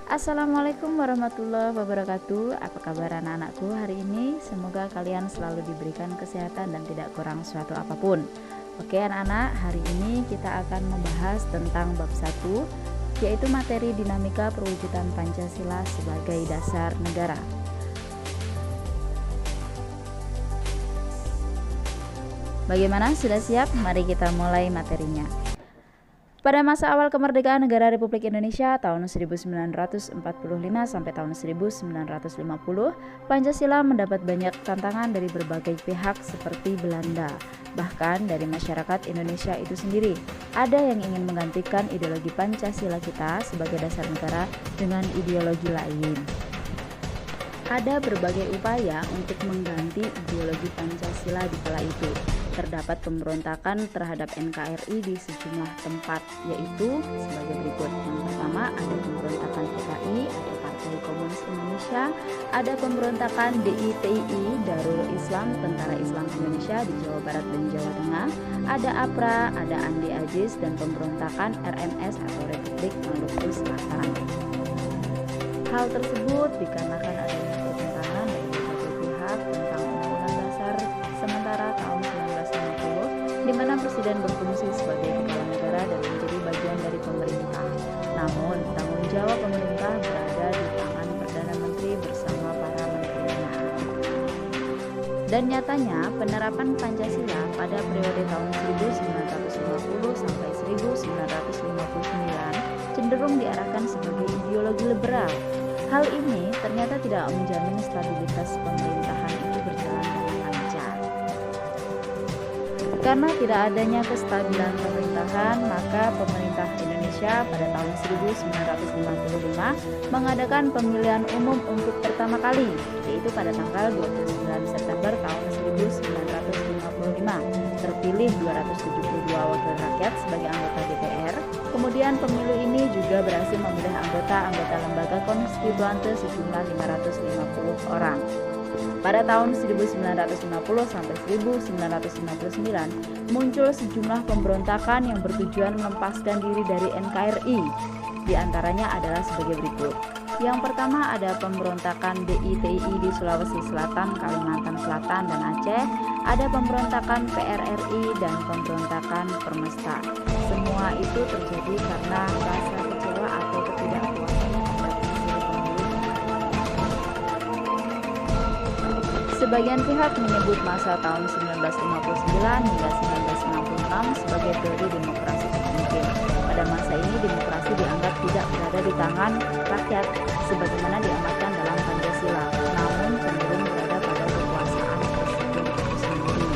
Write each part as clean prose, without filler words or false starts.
Assalamualaikum warahmatullahi wabarakatuh. Apa kabar anak-anakku hari ini? Semoga kalian selalu diberikan kesehatan dan tidak kurang suatu apapun. Oke anak-anak, hari ini kita akan membahas tentang bab 1, yaitu materi dinamika perwujudan Pancasila sebagai dasar negara. Bagaimana? Sudah siap? Mari kita mulai materinya. Pada masa awal kemerdekaan negara Republik Indonesia tahun 1945 sampai tahun 1950, Pancasila mendapat banyak tantangan dari berbagai pihak seperti Belanda, bahkan dari masyarakat Indonesia itu sendiri. Ada yang ingin menggantikan ideologi Pancasila kita sebagai dasar negara dengan ideologi lain. Ada berbagai upaya untuk mengganti ideologi Pancasila di kala itu. Terdapat pemberontakan terhadap NKRI di sejumlah tempat, yaitu sebagai berikut. Yang pertama, ada pemberontakan PKI atau Partai Komunis Indonesia, ada pemberontakan DITI Darul Islam Tentara Islam Indonesia di Jawa Barat dan Jawa Tengah, ada APRA, ada Andi Aziz, dan pemberontakan RMS atau Republik Maluku Selatan. Hal tersebut dikarenakan adanya pertentangan dari berbagai pihak tentang Undang-Undang Dasar sementara tahun 1950, di mana presiden berfungsi sebagai kepala negara dan menjadi bagian dari pemerintah. Namun, tanggung jawab pemerintah berada di tangan Perdana Menteri bersama para menterinya. Dan nyatanya, penerapan Pancasila pada periode tahun 1950 sampai 1959 cenderung diarahkan sebagai ideologi liberal. Hal ini ternyata tidak menjamin stabilitas pemerintahan itu berjalan dengan lancar. Karena tidak adanya kestabilan pemerintahan, maka pemerintah Indonesia pada tahun 1955 mengadakan pemilihan umum untuk pertama kali, yaitu pada tanggal 29 September tahun 1955. Terpilih 272 wakil rakyat sebagai anggota DPR. Kemudian pemilu ini juga berhasil memilih anggota-anggota lembaga konstituante sejumlah 550 orang. Pada tahun 1950 sampai 1959 muncul sejumlah pemberontakan yang bertujuan melepaskan diri dari NKRI. Di antaranya adalah sebagai berikut. Yang pertama ada pemberontakan DITI di Sulawesi Selatan, Kalimantan Selatan, dan Aceh. Ada pemberontakan PRRI dan pemberontakan Permesta. Semua itu terjadi karena rasa kecewa atau ketidakpuasan terhadap hasil pemilu. Sebagian pihak menyebut masa tahun 1959 hingga 1966 sebagai periode demokrasi termungkin. Pada masa ini demokrasi dianggap tidak berada di tangan rakyat sebagaimana diamatkan dalam Pancasila, namun cenderung berada pada kekuasaan presiden itu sendiri.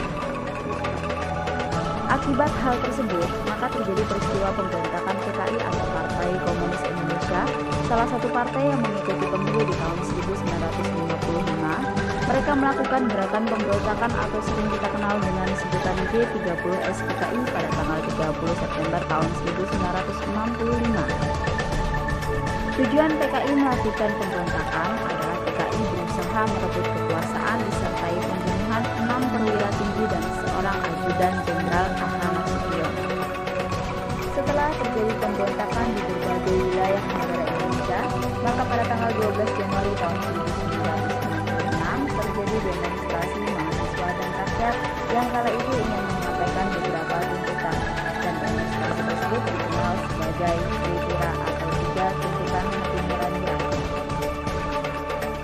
Akibat hal tersebut, maka terjadi peristiwa pemberontakan PKI atau Partai Komunis Indonesia, salah satu partai yang mengikuti pemilu di tahun 1955. Mereka melakukan gerakan pemberontakan atau sering kita kenal dengan sebutan G30 SPKI pada tanggal 30 September tahun 1965. Tujuan PKI melakukan pemberontakan adalah PKI berusaha merebut kekuasaan disertai pembunuhan 6 perwira tinggi dan seorang ajudan jenderal Ahmad Nasution. Setelah terjadi pemberontakan di berbagai wilayah negara Indonesia, maka pada tanggal 12 Januari tahun 1966 terjadi demonstrasi mahasiswa dan rakyat yang kala itu ingin menyampaikan beberapa tuntutan, dan demonstrasi tersebut dikenal sebagai Tripura atau 3 tuntutan Timur-Timur.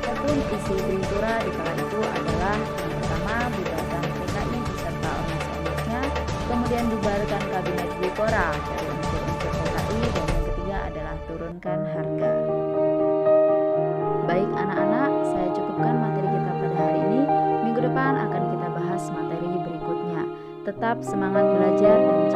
Adapun isi Tripura di kala itu adalah yang pertama bubarkan PKI beserta ormas-ormasnya, kemudian bubarkan kabinet Tripura dari unsur-unsur PKI, dan yang ketiga adalah turunkan harga. Baik anak-anak, saya cukupkan materi kita pada hari ini. Minggu depan akan kita bahas materi berikutnya. Tetap semangat belajar dan